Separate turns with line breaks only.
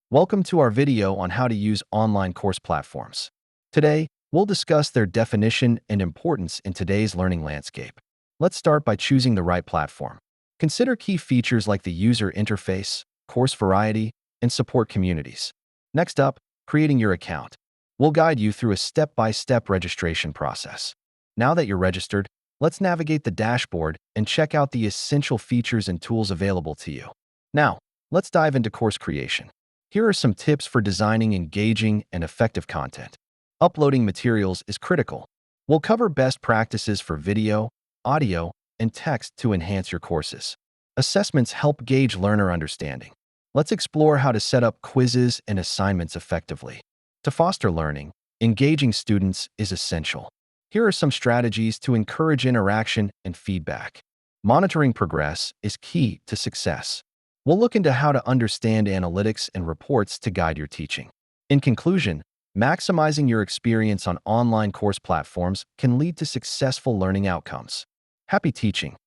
Welcome to our video on how to use online course platforms. Today, we'll discuss their definition and importance in today's learning landscape. Let's start by choosing the right platform. Consider key features like the user interface, course variety, and support communities. Next up, creating your account. We'll guide you through a step-by-step registration process. Now that you're registered, let's navigate the dashboard and check out the essential features and tools available to you. Now, let's dive into course creation. Here are some tips for designing engaging and effective content. Uploading materials is critical. We'll cover best practices for video, audio, and text to enhance your courses. Assessments help gauge learner understanding. Let's explore how to set up quizzes and assignments effectively. To foster learning, engaging students is essential. Here are some strategies to encourage interaction and feedback. Monitoring progress is key to success. We'll look into how to understand analytics and reports to guide your teaching. In conclusion, maximizing your experience on online course platforms can lead to successful learning outcomes. Happy teaching!